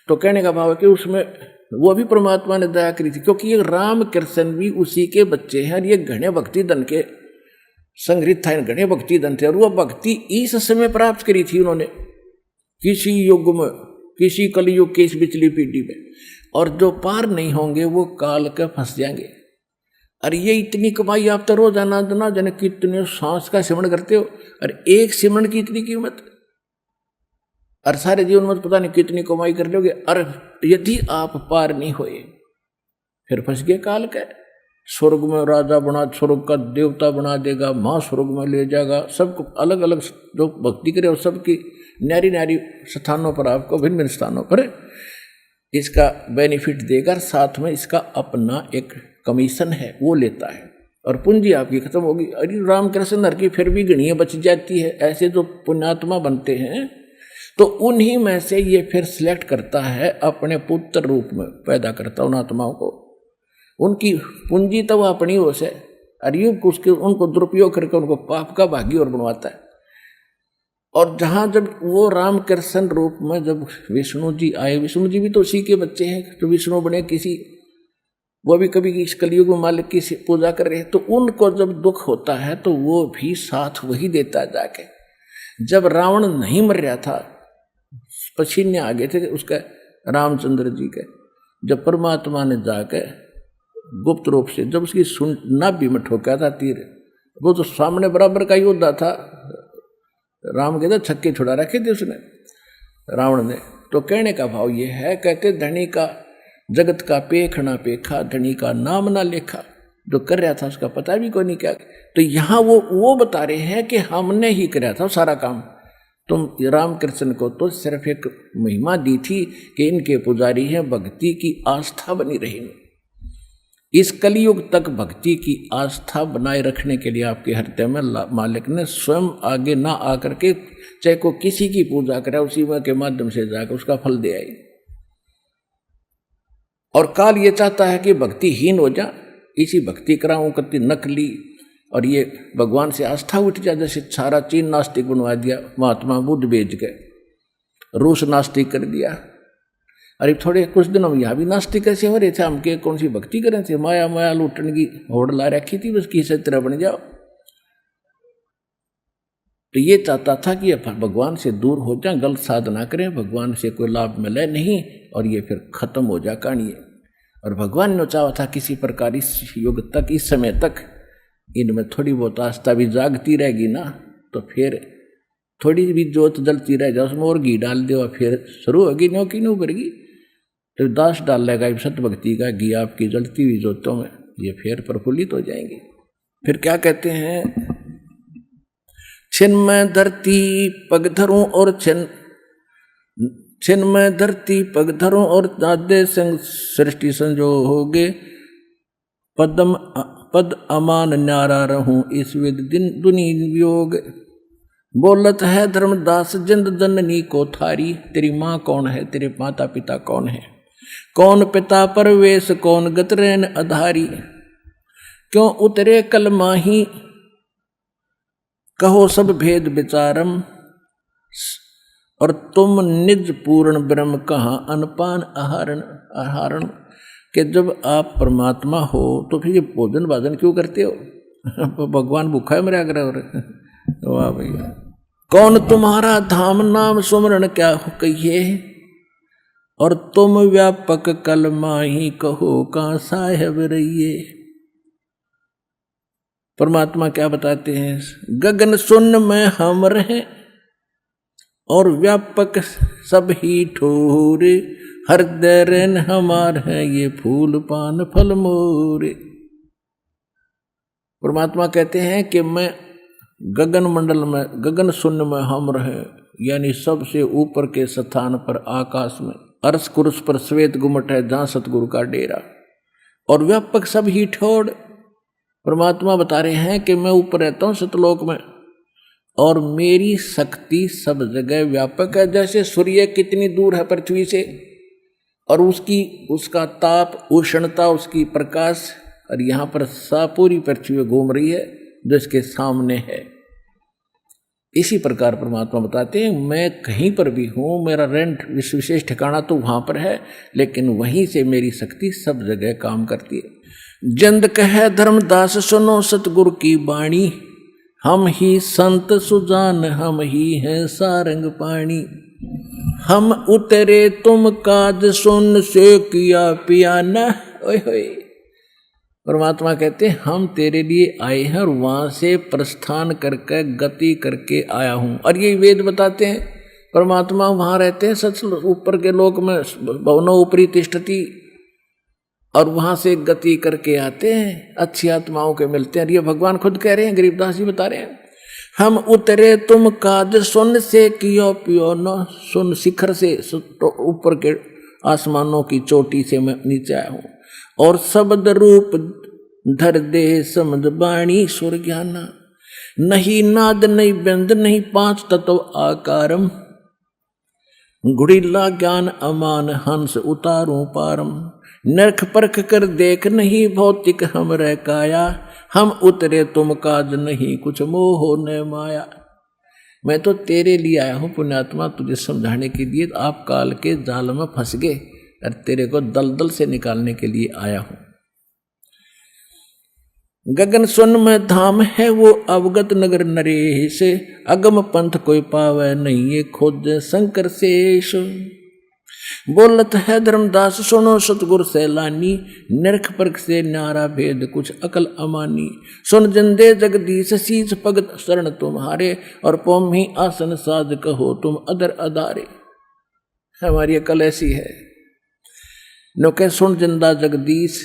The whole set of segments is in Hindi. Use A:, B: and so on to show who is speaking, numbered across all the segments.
A: तो कहने का भाव है कि उसमें वो भी परमात्मा ने दया करी थी, क्योंकि ये राम कृष्ण भी उसी के बच्चे हैं और ये घने भक्ति धन के संग्रहित था, घने भक्ति धन थे। और वो भक्ति इस समय प्राप्त करी थी उन्होंने, किसी युग में, किसी कलयुग के इस पिछली पीढ़ी में। और जो पार नहीं होंगे वो काल के फंस जाएंगे। अरे ये इतनी कमाई आप तो रोजाना ना जाने कितने सांस का सिमरण करते हो, और एक सिमरण की इतनी कीमत, और सारे जीवन में पता नहीं कितनी कमाई कर लोगे। और यदि आप पार नहीं होए फिर फंस गए काल का। स्वर्ग में राजा बना, स्वर्ग का देवता बना देगा, माँ स्वर्ग में ले जाएगा, सबको अलग अलग जो भक्ति करे और सबकी न्यारी न्यारी स्थानों पर, आपको भिन्न भिन्न स्थानों पर इसका बेनिफिट देगा। साथ में इसका अपना एक कमीशन है वो लेता है, और पूंजी आपकी खत्म होगी। अरे रामकृष्ण नर की फिर भी गणिया बच जाती है। ऐसे जो पुण्यात्मा बनते हैं तो उन्हीं में से ये फिर सिलेक्ट करता है, अपने पुत्र रूप में पैदा करता उन आत्माओं को। उनकी पूंजी तो वह अपनी ओर से, अरे उसके उनको दुरुपयोग करके उनको पाप का भागी और बनवाता है। और जहाँ जब वो राम कृष्ण रूप में जब विष्णु जी आए, विष्णु जी भी तो उसी के बच्चे हैं जो विष्णु बने, किसी वो भी कभी इस कलयुग में मालिक की पूजा कर रहे हैं, तो उनको जब दुख होता है तो वो भी साथ वही देता है जाके। जब रावण नहीं मर रहा था, पसीने आ गए थे उसका, रामचंद्र जी के, जब परमात्मा ने जाके गुप्त रूप से जब उसकी नाभि में ठोका था तीर, वो तो सामने बराबर का योद्धा था, राम के तो छक्के छुड़ा रखे थे उसने, रावण ने। तो कहने का भाव ये है, कहते धनी का जगत का पेख ना पेखा, धनी का नाम ना लेखा। जो कर रहा था उसका पता भी कोई नहीं क्या। तो यहाँ वो बता रहे हैं कि हमने ही कराया था सारा काम। तुम राम कृष्ण को तो सिर्फ एक महिमा दी थी कि इनके पुजारी हैं, भक्ति की आस्था बनी रहेगी। इस कलयुग तक भक्ति की आस्था बनाए रखने के लिए आपके हृदय में मालिक ने स्वयं आगे ना आकर के, चाहे को किसी की पूजा करे, उसी के माध्यम से जाकर उसका फल दे आई। और काल ये चाहता है कि भक्तिहीन हो जा, इसी भक्ति कराऊं करती नकली, और ये भगवान से आस्था उठ जाए। जैसे सारा चीन नास्तिक बनवा दिया, महात्मा बुद्ध बेच के रूस नास्तिक कर दिया। अरे थोड़े कुछ दिनों में यहाँ भी नास्तिक कैसे हो रहे थे, हम के कौन सी भक्ति करें थे, माया माया लूटने की होड़ ला रखी थी, बस किसी तरह बन जाओ। तो ये चाहता था कि भगवान से दूर हो जाए, गलत साधना करें, भगवान से कोई लाभ मिले नहीं, और ये फिर खत्म हो जाए कहानी। और भगवान ने चाहा था किसी प्रकार इस युग तक, इस समय तक इनमें थोड़ी बहुत आस्था भी जागती रहेगी ना, तो फिर थोड़ी भी जोत जलती रह जाए, उसमें और घी डाल दो, फिर शुरू होगी न्यों की न्यों करेगी। तो दास डाल लेगा सत्य भक्ति का घी आपकी जलती हुई जोतों में, ये फिर प्रफुल्लित हो जाएंगे। फिर क्या कहते हैं, छिन में धरती पग धरूं और छिन में धरती पग धरूं और दादे संग सृष्टि संजोगे, पद अमान न्यारा रहूं इस विद दिन दुनी वियोग। बोलत है धर्मदास जिंद जननी को थारी, तेरी माँ कौन है, तेरे माता पिता कौन है, कौन पिता परवेश, कौन गतरेन अधारी, क्यों उतरे कल माही, कहो सब भेद विचारम, और तुम निज पूर्ण ब्रह्म कहाँ अनपान आहारण। कि जब आप परमात्मा हो तो फिर ये भोजन भाजन क्यों करते हो, भगवान भूखा है मेरा आग्रह। वाह भैया, कौन तुम्हारा धाम नाम सुमरण क्या कहिए, और तुम व्यापक कल माही, कहो कहाँ साहेब रहिए। परमात्मा क्या बताते हैं, गगन शून्य में हम रहे, और व्यापक सब ही ठोरे, हृदय रेन हमार है, ये फूल पान फल मोरे। परमात्मा कहते हैं कि मैं गगन मंडल में, गगन शून्य में हम रहे, यानी सबसे ऊपर के स्थान पर आकाश में, अर्श कुर्स पर श्वेत गुमट है जहां सतगुरु का डेरा, और व्यापक सब ही ठोड़। परमात्मा बता रहे हैं कि मैं ऊपर रहता हूं सतलोक में, और मेरी शक्ति सब जगह व्यापक है। जैसे सूर्य कितनी दूर है पृथ्वी से, और उसका ताप, उष्णता, उसकी प्रकाश, और यहाँ पर पूरी पृथ्वी घूम रही है जो इसके सामने है। इसी प्रकार परमात्मा बताते हैं, मैं कहीं पर भी हूँ, मेरा रेंट विशेष ठिकाना तो वहाँ पर है, लेकिन वहीं से मेरी शक्ति सब जगह काम करती है। जंद कहे धर्मदास सुनो सतगुरु की वाणी, हम ही संत सुजान हम ही हैं सारंग पाणी। हम उतरे तुम काज सुन से किया पियाना। ओए होए, परमात्मा कहते हैं हम तेरे लिए आए हैं और वहां से प्रस्थान करके गति करके आया हूं। और ये वेद बताते हैं परमात्मा वहां रहते हैं सच ऊपर के लोक में, भवनों ऊपरी तिष्ठति, और वहां से गति करके आते हैं, अच्छी आत्माओं के मिलते हैं। ये भगवान खुद कह रहे हैं, गरीबदास जी बता रहे हैं, हम उतरे तुम काज सुन से कियो पियो न। सुन शिखर से तो ऊपर के आसमानों की चोटी से मैं नीचे आया हूं, और शब्द रूप धर दे समझ बाणी सुर ज्ञाना। नहीं नाद नहीं व्यंद नहीं पांच तत्व आकारम, गुड़िल्ला ज्ञान अमान हंस उतारूं पारम। नरख परख कर देख नहीं भौतिक हम रह काया, हम उतरे तुम काज नहीं कुछ मोह न माया। मैं तो तेरे लिए आया हूं पुण्यात्मा, तुझे समझाने के लिए। आप काल के जाल में फंस गए और तेरे को दलदल से निकालने के लिए आया हूं। गगन सुन में धाम है वो अवगत नगर नरेश, अगम पंथ कोई पावे नहीं ये खुद शंकर शेष। बोलत है धर्मदास सुनो सतगुर सैलानी, नरख परख से न्यारा भेद कुछ अकल अमानी। सुन जंदे जगदीश शीस भगत शरण तुम्हारे, और पोम ही आसन साज कहो तुम अदर अदारे। हमारी अकल ऐसी है, नो कह सुन जिंदा जगदीश,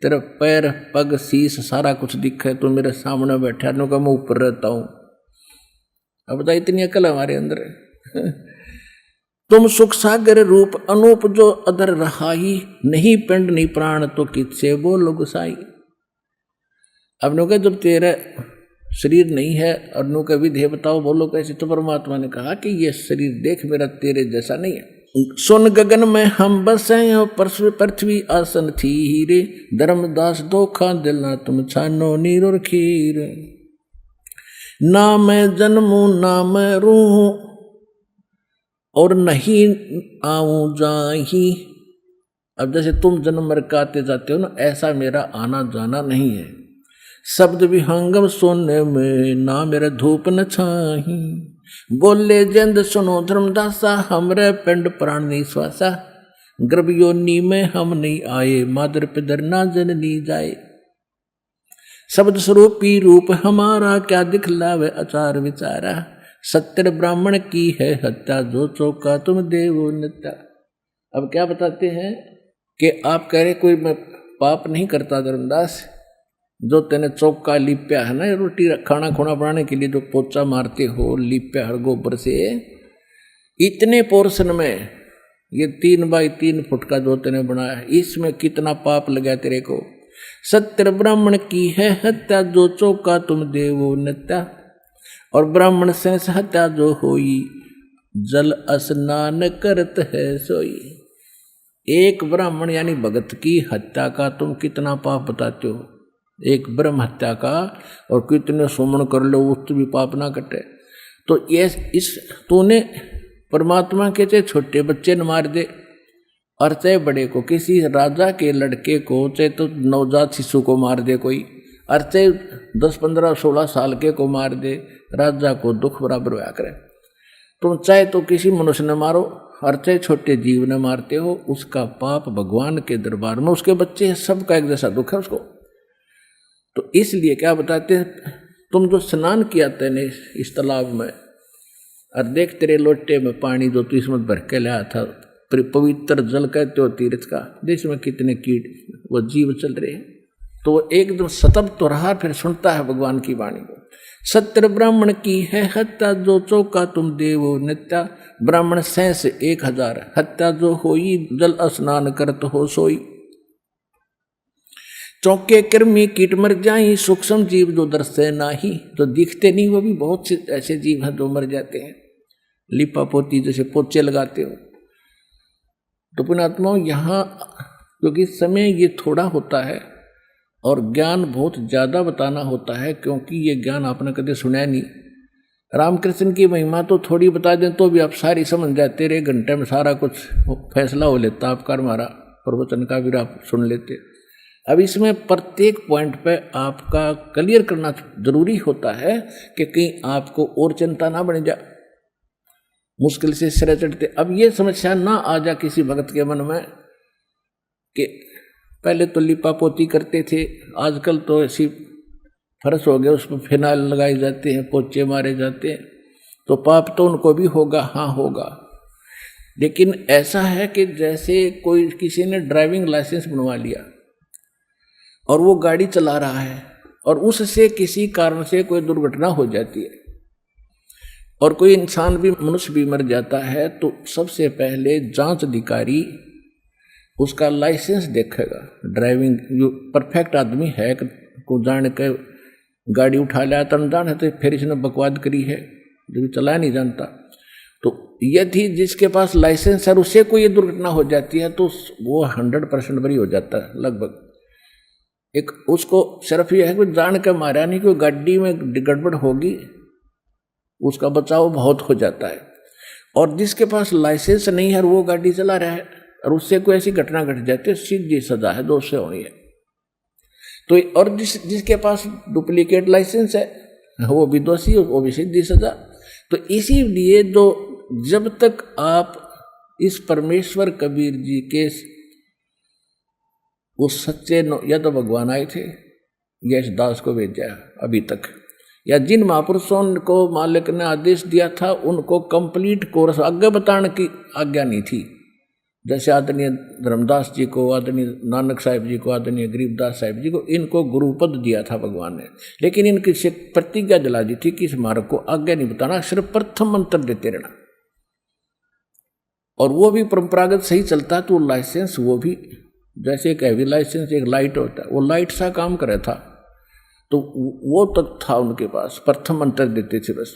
A: तेरा पैर पग शीस सारा कुछ दिखे, तो मेरे सामने बैठा, नो का मैं ऊपर रहता हूं। अब बता, इतनी अकल हमारे अंदर है। तुम सुख सागर रूप अनूप जो अदर रहाई, नहीं पिंड नहीं प्राण तो किससे बोलो गुसाई। अब नो कह जब तेरा शरीर नहीं है और नो का विधेय बताओ बोलो कैसे, तो परमात्मा ने कहा कि ये शरीर देख मेरा तेरे जैसा नहीं है। सुन गगन में हम बसे और पृथ्वी आसन थी हीरे, धर्मदास धोखा दिलना तुम छानो नीर और खीर। ना मैं जन्मू ना मैं रूहूं और नहीं आऊं जाही। अब जैसे तुम जन्म मर के आते जाते हो ना, ऐसा मेरा आना जाना नहीं है। शब्द विहंगम सोने में ना मेरा धूप न छाही। बोले जंद सुनो धर्मदासा, हमरे पिंड प्राण निश्वासा। गर्भ योनि में हम नहीं आए, मादर पिदर ना जननी जाए। शब्द स्वरूपी रूप हमारा, क्या दिखलावे आचार विचारा। सत्तर ब्राह्मण की है हत्या, जो चौका तुम देवो नित्या। अब क्या बताते हैं कि आप कह रहे कोई मैं पाप नहीं करता धर्मदास, जो तेने चौका लिप्या है ना, रोटी खाना खुना बनाने के लिए जो पोचा मारते हो लिप्या हर गोबर से, इतने पोर्शन में ये 3 बाई 3 फुट का जो तेने बनाया है, इसमें कितना पाप लगा तेरे को। सत्तर ब्राह्मण की है हत्या, जो चौका तुम देवो नित्या। और ब्राह्मण से हत्या जो होई, जल स्नान करत है सोई। एक ब्राह्मण यानी भगत की हत्या का तुम कितना पाप बताते हो, एक ब्रह्म हत्या का, और कितने सुमन कर लो उससे भी पाप ना कटे। तो ये इस तूने परमात्मा के चाहे छोटे बच्चे न मार दे, और चाहे बड़े को, किसी राजा के लड़के को, चाहे तो नवजात शिशु को मार दे कोई, और चाहे 10, 15, 16 साल के को मार दे, राजा को दुख बराबर होया करे। तुम चाहे तो किसी मनुष्य ने मारो, और चाहे छोटे जीव ने मारते हो, उसका पाप भगवान के दरबार में, उसके बच्चे सबका एक जैसा दुख है उसको। तो इसलिए क्या बताते हैं, तुम जो स्नान किया तेने इस तालाब में, और देख तेरे लोटे में पानी जो तू इसमें भर के लाया था, पवित्र जल कहते हो तीर्थ का, देश में कितने कीट वो जीव चल रहे हैं। तो वो एकदम सतब तो रहा, फिर सुनता है भगवान की वाणी को। सत्तर ब्राह्मण की है हत्या, जो चौका तुम देवो नित्या। ब्राह्मण 100 हत्या जो होई, जल स्नान करत हो सोई। चौके कृमि कीट मर जाई, सूक्ष्म जीव जो दर्शे नाही। जो दिखते नहीं वो भी बहुत से ऐसे जीव हैं जो मर जाते हैं, लिपा पोती जैसे पोचे लगाते हो। तो पुण्यात्माओं, यहाँ क्योंकि समय ये थोड़ा होता है और ज्ञान बहुत ज़्यादा बताना होता है, क्योंकि ये ज्ञान आपने कभी सुना नहीं। रामकृष्ण की महिमा तो थोड़ी बता दें तो भी आप सारी समझ जाते रहे, घंटे में सारा कुछ फैसला हो लेता आपका, हमारा प्रवचन का भी आप सुन लेते। अब इसमें प्रत्येक पॉइंट पे आपका क्लियर करना जरूरी होता है कि कहीं आपको और चिंता ना बन जाए, मुश्किल से सिरे चढ़ते। अब ये समस्या ना आ जा किसी भक्त के मन में कि पहले तो लिपा पोती करते थे, आजकल तो ऐसी फर्श हो गया, उसमें फिनाइल लगाए जाते हैं, पोचे मारे जाते हैं, तो पाप तो उनको भी होगा। हाँ होगा, लेकिन ऐसा है कि जैसे कोई किसी ने ड्राइविंग लाइसेंस बनवा लिया और वो गाड़ी चला रहा है और उससे किसी कारण से कोई दुर्घटना हो जाती है और कोई इंसान भी, मनुष्य भी मर जाता है, तो सबसे पहले जांच अधिकारी उसका लाइसेंस देखेगा। ड्राइविंग जो परफेक्ट आदमी है को जान के गाड़ी उठा लिया, तो अनजान है तो फिर इसने बकवाद करी है, जो चला नहीं जानता। तो यदि जिसके पास लाइसेंस है उससे कोई दुर्घटना हो जाती है तो वो 100% बरी हो जाता है लगभग। एक उसको सिर्फ यह है कि जान के मारा नहीं, कोई गाड़ी में गड़बड़ होगी, उसका बचाव बहुत हो जाता है। और जिसके पास लाइसेंस नहीं है और वो गाड़ी चला रहा है और उससे कोई ऐसी घटना घट जाती है, सीधी सजा है, 2 से होनी है। तो और जिसके पास डुप्लीकेट लाइसेंस है वो भी दोषी, वो भी सीधी सजा। तो इसीलिए तो जब तक आप इस परमेश्वर कबीर जी के उस सच्चे, या तो भगवान आए थे या इस दास को भेजा अभी तक, या जिन महापुरुषों को मालिक ने आदेश दिया था उनको कंप्लीट कोर्स आगे बताने की आज्ञा नहीं थी। जैसे आदरणीय धर्मदास जी को, आदरणीय नानक साहिब जी को, आदरणीय गरीबदास साहिब जी को, इनको गुरुपद दिया था भगवान ने, लेकिन इनकी से प्रतिज्ञा दिला दी थी कि इस मार्ग को आगे नहीं बताना, सिर्फ प्रथम मंत्र देते रहना। और वो भी परंपरागत सही चलता तो लाइसेंस, वो भी जैसे एक हैवी लाइसेंस, एक लाइट होता है, वो लाइट सा काम करे था, तो वो तक था उनके पास, प्रथम मंत्र देते थे बस।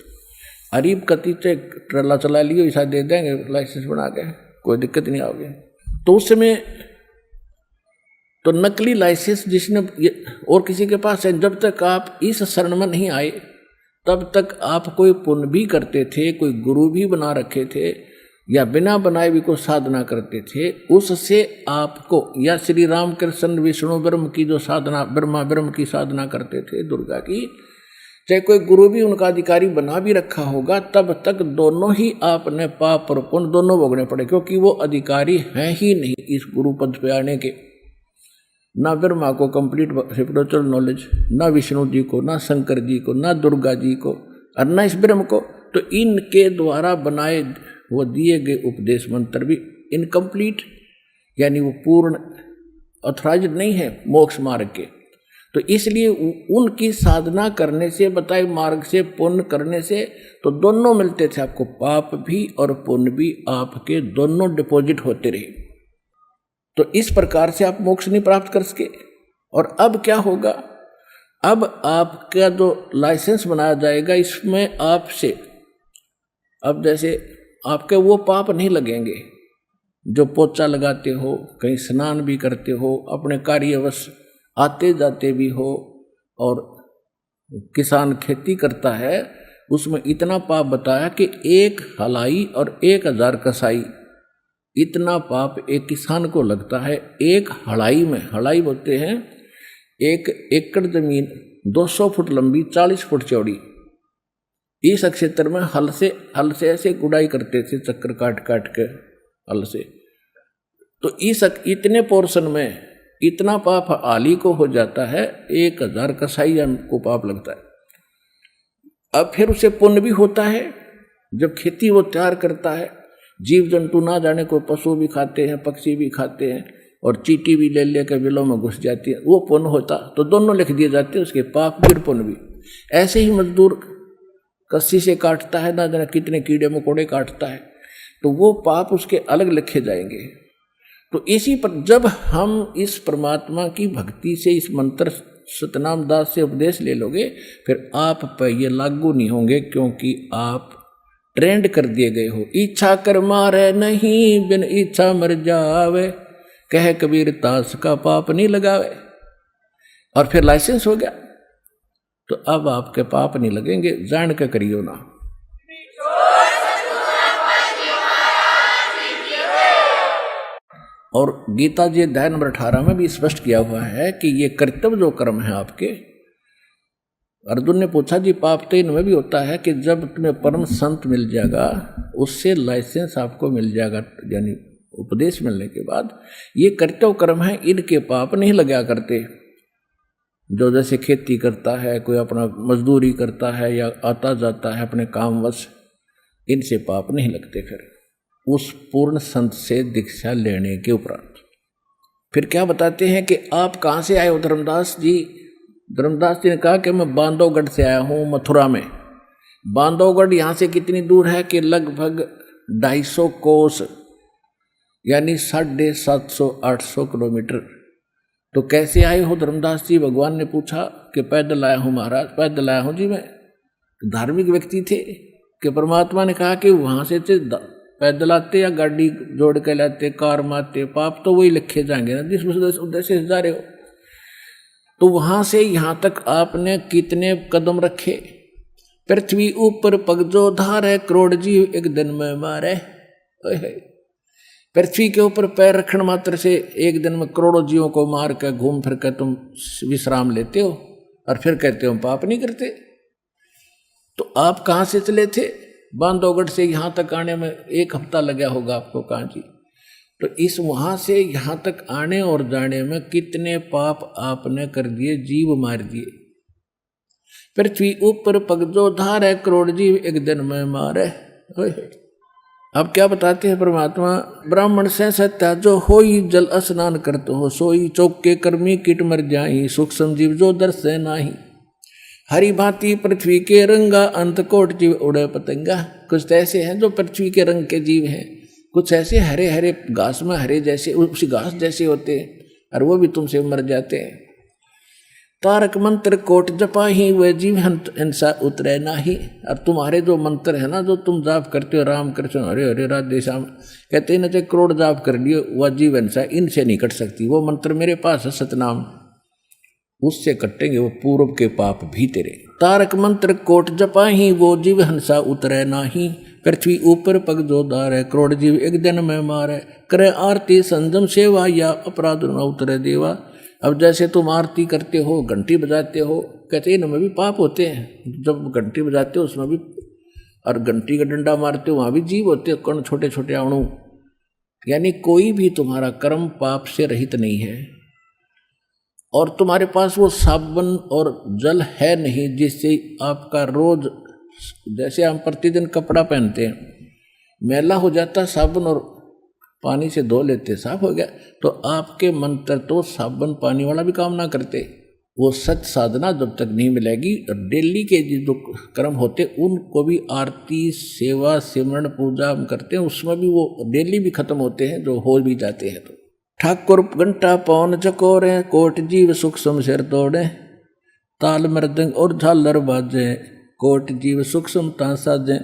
A: अरीब कति से ट्रला चला लियो, ऐसा दे देंगे लाइसेंस बना के, कोई दिक्कत नहीं आओगे। तो उस समय तो नकली लाइसेंस जिसने और किसी के पास है, जब तक आप इस शरण में नहीं आए तब तक आप कोई पुण्य भी करते थे, कोई गुरु भी बना रखे थे, या बिना बनाए भी कोई साधना करते थे, उससे आपको, या श्री राम कृष्ण विष्णु ब्रह्म की जो साधना, ब्रह्मा ब्रह्म की साधना करते थे, दुर्गा की, चाहे कोई गुरु भी उनका अधिकारी बना भी रखा होगा, तब तक दोनों ही आपने पाप और पुण्य दोनों भोगने पड़े, क्योंकि वो अधिकारी हैं ही नहीं इस गुरु पद पे आने के। ना ब्रह्मा को कंप्लीट स्पिरिचुअल नॉलेज, ना विष्णु जी को, ना शंकर जी को, ना दुर्गा जी को, और ना इस ब्रह्म को। तो इनके द्वारा बनाए वो दिए गए उपदेश मंत्र भी इनकम्प्लीट, यानी वो पूर्ण ऑथराइज्ड नहीं है मोक्ष मार्ग के। तो इसलिए उनकी साधना करने से, बताए मार्ग से, पुण्य करने से, तो दोनों मिलते थे आपको, पाप भी और पुण्य भी आपके दोनों डिपॉजिट होते रहे। तो इस प्रकार से आप मोक्ष नहीं प्राप्त कर सके। और अब क्या होगा, अब आपका जो लाइसेंस बनाया जाएगा, इसमें आपसे अब जैसे आपके वो पाप नहीं लगेंगे जो पोचा लगाते हो, कहीं स्नान भी करते हो, अपने कार्यवश आते जाते भी हो, और किसान खेती करता है, उसमें इतना पाप बताया कि 1 हलाई और 1000 कसाई, इतना पाप एक किसान को लगता है। 1 हलाई में, हलाई बोलते हैं 1 एकड़ जमीन 200 फुट लंबी, 40 फुट चौड़ी, इस क्षेत्र में हल से ऐसे गुड़ाई करते थे, चक्कर काट काट के हल से। तो इस इतने पोर्शन में इतना पाप आली को हो जाता है, 1000 कसाई को पाप लगता है। अब फिर उसे पुण्य भी होता है, जब खेती वो तैयार करता है, जीव जंतु ना जाने को, पशु भी खाते हैं, पक्षी भी खाते हैं, और चींटी भी ले लेकर बिलों में घुस जाती है, वो पुण्य होता। तो दोनों लिख दिए जाते हैं, उसके पाप भी और पुण्य भी। ऐसे ही मजदूर कस्सी से काटता है, ना जाने कितने कीड़े मकोड़े काटता है, तो वो पाप उसके अलग लिखे जाएंगे। तो इसी पर जब हम इस परमात्मा की भक्ति से, इस मंत्र सतनाम दास से उपदेश ले लोगे, फिर आप पर ये लागू नहीं होंगे, क्योंकि आप ट्रेंड कर दिए गए हो। इच्छा कर मारे नहीं, बिन इच्छा मर जावे, कह कबीर तास का पाप नहीं लगावे। और फिर लाइसेंस हो गया, तो अब आपके पाप नहीं लगेंगे, जान के करियो ना। और गीता जी अध्याय नंबर 18 में भी स्पष्ट किया हुआ है कि ये कर्तव्य जो कर्म है आपके। अर्जुन ने पूछा जी पाप तो इनमें भी होता है कि जब तुम्हें परम संत मिल जाएगा, उससे लाइसेंस आपको मिल जाएगा, यानी उपदेश मिलने के बाद ये कर्तव्य कर्म है, इनके पाप नहीं लगा करते। जो जैसे खेती करता है, कोई अपना मजदूरी करता है या आता जाता है अपने कामवश, इनसे पाप नहीं लगते। फिर उस पूर्ण संत से दीक्षा लेने के उपरांत फिर क्या बताते हैं कि आप कहाँ से आए हो धर्मदास जी। धर्मदास जी ने कहा कि मैं बांधवगढ़ से आया हूँ, मथुरा में। बांधवगढ़ यहाँ से कितनी दूर है कि लगभग 250 कोस, यानी 750-800 किलोमीटर। तो कैसे आए हो धर्मदास जी? भगवान ने पूछा कि पैदल आया हूँ महाराज। पैदल आया हूँ जी मैं। धार्मिक व्यक्ति थे कि परमात्मा ने कहा कि वहाँ से पैदल आते या गाड़ी जोड़ के लाते, कार में आते, पाप तो वही लिखे जाएंगे ना जिस उद्देश्य से जा रहे हो। तो वहाँ से यहाँ तक आपने कितने कदम रखे? पृथ्वी ऊपर पग जो धारे, करोड़ जीव एक दिन में मारे। पृथ्वी के ऊपर पैर रखने मात्र से एक दिन में करोड़ों जीवों को मार कर घूम फिर कर तुम विश्राम लेते हो और फिर कहते हो पाप नहीं करते। तो आप कहाँ से चले थे? बांधवगढ़ से यहाँ तक आने में 1 हफ्ता लगा होगा आपको। कहाँ जी? तो इस वहाँ से यहाँ तक आने और जाने में कितने पाप आपने कर दिए, जीव मार दिए। पृथ्वी ऊपर पग जो धारे, करोड़ जीव एक दिन में मारे। अब क्या बताते हैं परमात्मा? ब्राह्मण से सत्या जो होई, जल स्नान करते हो सोई, चौके कर्मी कीट मर जाई, सूक्ष्म जीव जो दर्श नाही। हरी भांति पृथ्वी के रंगा, अंत कोट जीव उड़े पतंगा। कुछ ऐसे हैं जो पृथ्वी के रंग के जीव हैं, कुछ ऐसे हरे हरे घास में हरे जैसे, उसी घास जैसे होते हैं, और वो भी तुमसे मर जाते हैं। तारक मंत्र कोट जपाही, वे जीव हिंसा उतरे नाही। और तुम्हारे जो मंत्र है ना, जो तुम जाप करते हो, राम कृष्ण हरे हरे राधे श्याम, कहते हैं ना, चाहे करोड़ जाप कर लियो, वह जीव हिंसा इनसे नहीं कट सकती। वो मंत्र मेरे पास है, सतनाम, उससे कटेंगे वो पूर्व के पाप भी तेरे। तारक मंत्र कोट जपाही, वो जीव हंसा उतरे नाही। पृथ्वी ऊपर पग जो धारे, करोड़ जीव एक दिन में मारे। करे आरती संजम सेवा, या अपराध न उतरे देवा। अब जैसे तुम आरती करते हो, घंटी बजाते हो, कहते हैं इनमें भी पाप होते हैं। जब घंटी बजाते हो उसमें भी, और घंटी का डंडा मारते हो वहाँ भी जीव होते हैं, कण छोटे छोटे अणु। यानी कोई भी तुम्हारा कर्म पाप से रहित नहीं है। और तुम्हारे पास वो साबुन और जल है नहीं जिससे आपका रोज, जैसे हम प्रतिदिन कपड़ा पहनते हैं, मैला हो जाता, साबुन और पानी से धो लेते, साफ हो गया। तो आपके मंत्र तो साबुन पानी वाला भी काम ना करते। वो सच साधना जब तक नहीं मिलेगी, और डेली के जो कर्म होते उनको भी आरती सेवा सिमरण पूजा हम करते हैं, उसमें भी वो डेली भी खत्म होते हैं जो हो भी जाते हैं। तो ठाकुर घंटा पौन चकोरे, कोट जीव सुख सिर तोड़े। ताल मृदंग और झालर बाजे, कोट जीव सूक्ष्म साजे।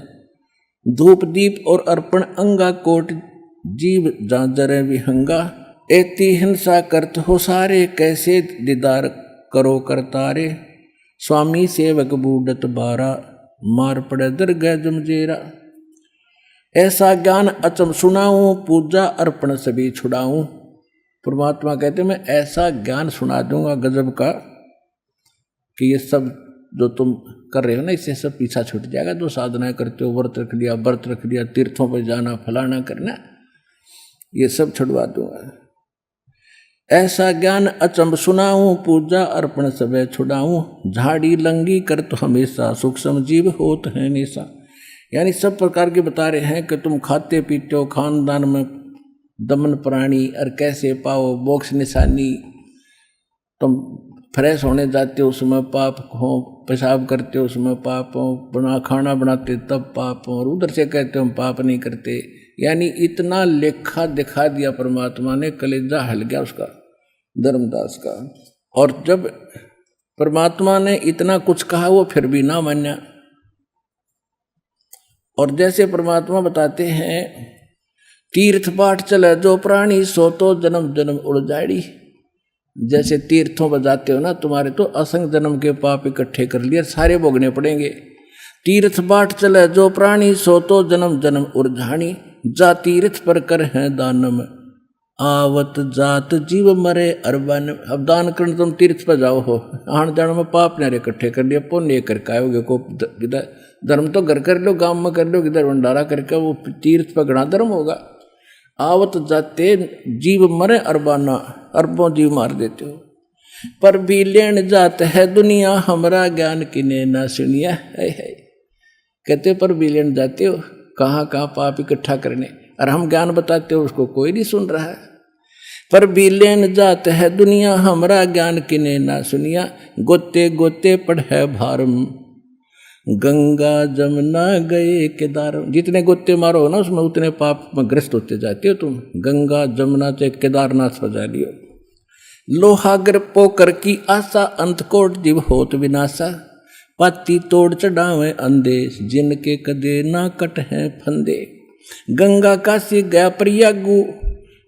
A: धूप दीप और अर्पण अंगा, कोट जीव जाजरे विहंगा। एती हिंसा करत हो सारे, कैसे दीदार करो करतारे। स्वामी सेवक बूढ़त बारा, मार पड़े दरगह जमजेरा। ऐसा ज्ञान अचम सुनाऊं, पूजा अर्पण सभी छुड़ाऊं। परमात्मा कहते मैं ऐसा ज्ञान सुना दूंगा गजब का कि ये सब जो तुम कर रहे हो ना, इससे सब पीछा छूट जाएगा। जो साधनाएं करते हो, व्रत रख लिया, तीर्थों पर जाना, फलाना करना, ये सब छुड़वा दूंगा। ऐसा ज्ञान अचंब सुनाऊं, पूजा अर्पण सबे छुड़ाऊं। झाड़ी लंगी कर तो हमेशा, सूक्ष्म जीव होत है निशा। यानी सब प्रकार के बता रहे हैं कि तुम खाते पीते हो, खानदान में दमन प्राणी, और कैसे पाओ मोक्ष निशानी। तुम फ्रेश होने जाते हो उसमें पाप हो, पेशाब करते हो उसमें पाप हो, खाना बनाते तब पाप हो, और उधर से कहते हो हम पाप नहीं करते। यानी इतना लेखा दिखा दिया परमात्मा ने, कलेजा हल गया उसका, धर्मदास का। और जब परमात्मा ने इतना कुछ कहा वो फिर भी ना मान्या। और जैसे परमात्मा बताते हैं, तीर्थ पाठ चले जो प्राणी, सो तो जन्म जन्म उड़ जाड़ी। जैसे तीर्थों पर जाते हो ना, तुम्हारे तो असंग जन्म के पाप इकट्ठे कर लिए, सारे भोगने पड़ेंगे। तीर्थ बाट चले जो प्राणी, सो तो जन्म जन्म उर्झाणी। जा तीर्थ पर कर है दानम, आवत जात जीव मरे अरबन। अब दान करने तुम तीर्थ पर जाओ हो, आन जाने में पाप ने इकट्ठे कर लिया, पुण्य करके आओगे को धर्म तो घर कर लो, गांव में कर लो, किधर भंडारा करके, वो तीर्थ पर घना धर्म होगा। आवत जाते जीव मरे अरबाना, अरबों जीव मार देते हो। पर भी लेन जात है दुनिया, हमारा ज्ञान किने ना सुनिया है। कहते पर भी लेन जाते हो, कहाँ कहाँ पाप इकट्ठा करने, और हम ज्ञान बताते हो उसको कोई नहीं सुन रहा है। पर भी लेन जात है दुनिया, हमारा ज्ञान किने ना सुनिया। गोते गोते पढ़े भारम, गंगा जमुना गए केदार। जितने गोते मारो ना उसमें उतने पाप में ग्रस्त होते जाते हो तुम। गंगा जमुना से केदारनाथ बजा लियो। लोहागर पोकर की आशा, अंतकोट जीव होत विनाशा। पाती तोड़ चढ़ावे अंदेश, जिनके कदे ना कट हैं फंदे। गंगा काशी गया प्रयागु,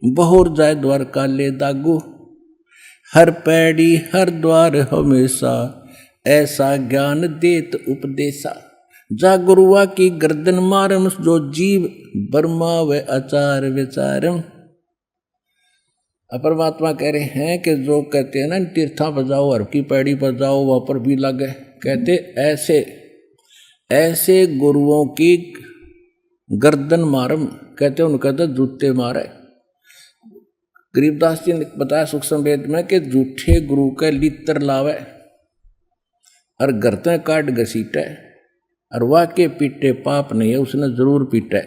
A: बहोर जाए द्वारका ले दागु। हर पैड़ी हर द्वार हमेशा, ऐसा ज्ञान देत उपदेशा। जा गुरुआ की गर्दन मारम, जो जीव बर्मा व आचार विचारम। परमात्मा कह रहे हैं कि जो कहते हैं ना तीर्था पर जाओ, हर की पैड़ी पर जाओ, वहाँ पर भी लगे, कहते ऐसे ऐसे गुरुओं की गर्दन मारम, कहते उनका तो जूते मारे। गरीबदास जी ने बताया सूक्ष्म वेद में कि झूठे गुरु के लित्र लावे और गर्दन काट घसीटे, और वाके पीटे पाप नहीं है, उसने जरूर पीटे।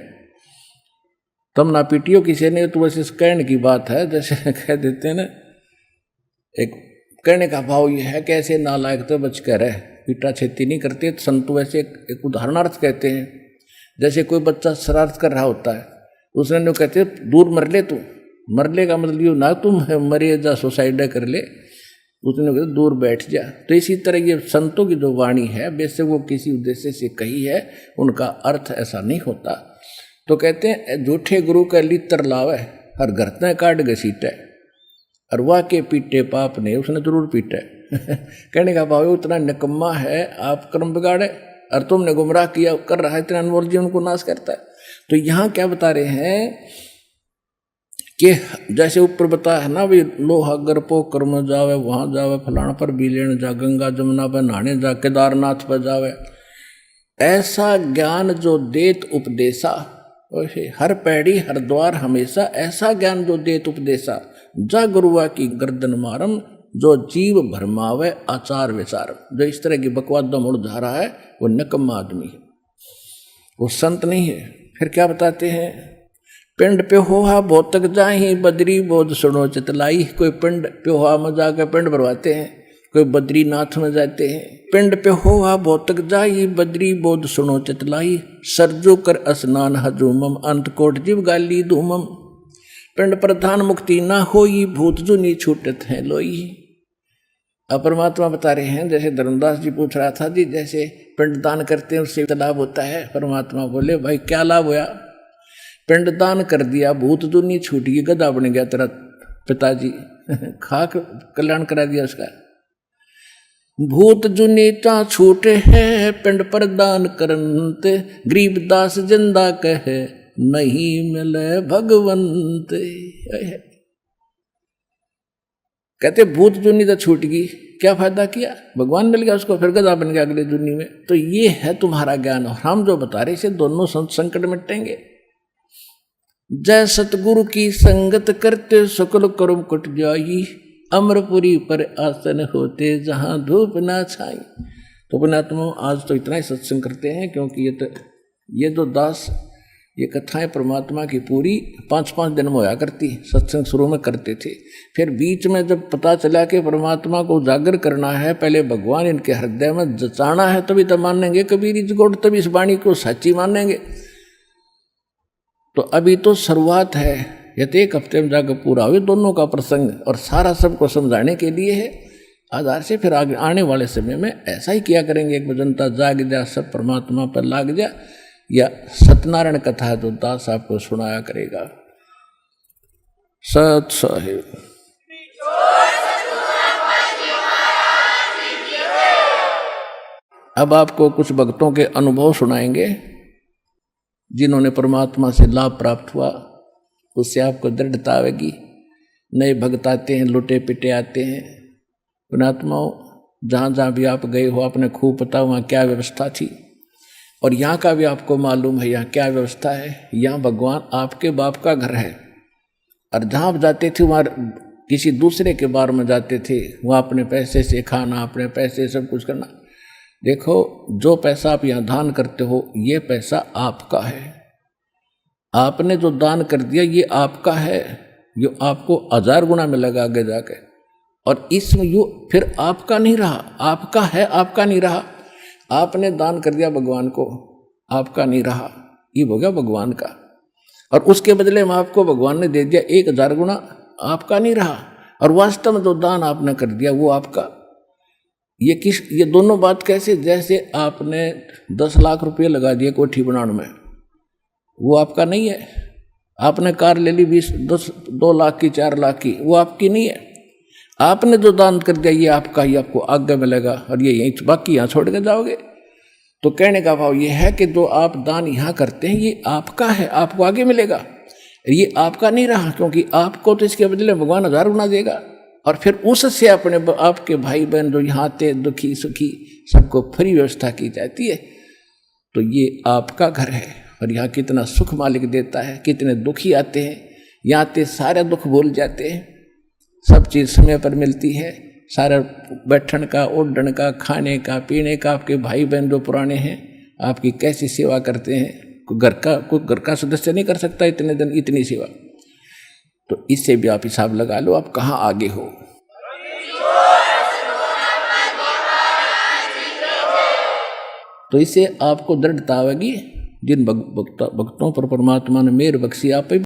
A: तुम ना पीटियो किसी ने, तो वैसे कहने की बात है, जैसे कह देते हैं ना, एक कहने का भाव ये है कि ऐसे नालायक तो बच कर है, पीटा छेती नहीं करते। तो संत वैसे एक उदाहरणार्थ कहते हैं, जैसे कोई बच्चा शरारत कर रहा होता है, उसने कहते दूर मर ले, तू मर ले का मतलब ये ना तुम मरे जा सुसाइड कर ले, उसने कहते दूर बैठ जा। तो इसी तरह ये संतों की जो वाणी है, वैसे वो किसी उद्देश्य से कही है, उनका अर्थ ऐसा नहीं होता। तो कहते हैं झूठे गुरु का लित्र लावे, हर गर्दन काट घसीटे, और वाह के पीटे पाप ने, उसने जरूर पीटे। कहने का भाव उतना निकम्मा है, आप कर्म बिगाड़े और तुमने गुमराह किया कर रहा है, इतना अनमोल जीवन को नाश करता है। तो यहाँ क्या बता रहे हैं कि जैसे ऊपर बताया है ना, भी लोहागर पो कर्म जावे, वहां जावे, फलाना पर भी लेने जा, गंगा जमुना पर नहाने जा, केदारनाथ पर जावे। ऐसा ज्ञान जो देत उपदेशा, हर पैड़ी हर द्वार हमेशा, ऐसा ज्ञान जो देत उपदेशा। जा गुरुआ की गर्दन मारम, जो जीव भरमावे आचार विचार। जो इस तरह की बकवाद मुड़ जा रहा है, वो नकम्मा आदमी है, वो संत नहीं है। फिर क्या बताते हैं, पिंड प्योहा भौतक जाही, बद्री बोध सुनो चितलाई। कोई पिंड प्योहा में जाकर पिंड भरवाते हैं, कोई बद्रीनाथ में जाते हैं। पिंड प्योहा भौतक जाही, बद्री बोध सुनो चितलाई। सरजू कर स्नान हजूमम, अंतकोट जीव गाली धूमम। पिंड प्रधान मुक्ति ना होई, भूत जुनी छूटत है लोई। अब परमात्मा बता रहे हैं, जैसे धर्मदास जी पूछ रहा था जी, जैसे पिंड दान करते हैं उससे लाभ होता है। परमात्मा बोले भाई क्या लाभ हुआ, पिंड दान कर दिया, भूत दुनी छूट गई, गधा बन गया तेरा पिताजी, खाक कल्याण करा दिया उसका। भूत जुनी चा छूटे है, पिंड पर दान करंत। गरीबदास जिंदा कहे, नहीं मिले भगवंत। कहते भूत जुनी तो छूट गई, क्या फायदा किया, भगवान मिल गया उसको, फिर गधा बन गया अगले जुनी में। तो ये है तुम्हारा ज्ञान, और हम जो बता रहे से दोनों संकट मिटेंगे। जय सतगुरु की संगत करते, सकल कर्म कट जाई। अमरपुरी पर आसन होते, जहां धूप ना छाई। तो पुण्यात्मा आज तो इतना ही सत्संग करते हैं, क्योंकि ये तो दास ये कथाएं परमात्मा की पूरी 5-5 दिन में होया करती। सत्संग शुरू में करते थे, फिर बीच में जब पता चला कि परमात्मा को उजागर करना है, पहले भगवान इनके हृदय में जचाना है, तभी तो मानेंगे कबीर जोड़, तभी इस वाणी को सच्ची मानेंगे। तो अभी तो शुरुआत है, ये तो एक हफ्ते में जाकर पूरा हुई दोनों का प्रसंग, और सारा सबको समझाने के लिए है आधार से। फिर आगे आने वाले समय में ऐसा ही किया करेंगे, एक जनता जाग जा, सब परमात्मा पर लाग जा, या सत्यनारायण कथा तो दास आपको सुनाया करेगा। सत साहिब। अब आपको कुछ भक्तों के अनुभव सुनाएंगे, जिन्होंने परमात्मा से लाभ प्राप्त हुआ, उससे आपको दृढ़ता आएगी। नए भक्त आते हैं, लुटे पिटे आते हैं। पुण्यात्माओं, जहाँ जहाँ भी आप गए हो आपने खूब पता वहाँ क्या व्यवस्था थी, और यहाँ का भी आपको मालूम है यहाँ क्या व्यवस्था है। यहाँ भगवान आपके बाप का घर है, और जहाँ आप जाते थे वहाँ किसी दूसरे के बार में जाते थे, वहाँ अपने पैसे से खाना, अपने पैसे सब कुछ करना। देखो, जो पैसा आप यहाँ दान करते हो ये पैसा आपका है। आपने जो दान कर दिया ये आपका है, ये आपको 1000 गुना मिलेगा आगे जाके। और इसमें यो फिर आपका नहीं रहा, आपका है, आपका नहीं रहा। आपने दान कर दिया भगवान को, आपका नहीं रहा, ये हो गया भगवान का। और उसके बदले में आपको भगवान ने दे दिया 1000 गुना, आपका नहीं रहा। और वास्तव में जो दान आपने कर दिया वो आपका। ये दोनों बात कैसे? जैसे आपने 10 लाख रुपये लगा दिए कोठी बनाने में, वो आपका नहीं है। आपने कार ले ली 2 लाख की, 4 लाख की, वो आपकी नहीं है। आपने जो दान कर दिया ये आपका ही, आपको आगे मिलेगा, और ये यहीं बाकी यहाँ छोड़ के जाओगे। तो कहने का भाव ये है कि जो आप दान यहाँ करते हैं ये आपका है, आपको आगे मिलेगा। ये आपका नहीं रहा, क्योंकि आपको तो इसके बदले भगवान 1000 गुना देगा। और फिर उससे अपने आपके भाई बहन जो यहाँ आते दुखी सुखी सबको फ्री व्यवस्था की जाती है। तो ये आपका घर है, और यहाँ कितना सुख मालिक देता है। कितने दुखी आते हैं, यहाँ आते सारे दुख भूल जाते हैं, सब चीज़ समय पर मिलती है। सारा बैठन का, ओढ़न का, खाने का, पीने का। आपके भाई बहन जो पुराने हैं आपकी कैसी सेवा करते हैं, कोई घर का सदस्य नहीं कर सकता इतने दिन इतनी सेवा। तो इससे भी आप हिसाब लगा लो आप कहाँ आगे हो। तो इससे आपको दृढ़ता आएगी। जिन भक्तों पर परमात्मा ने मेहर बख्शी, आप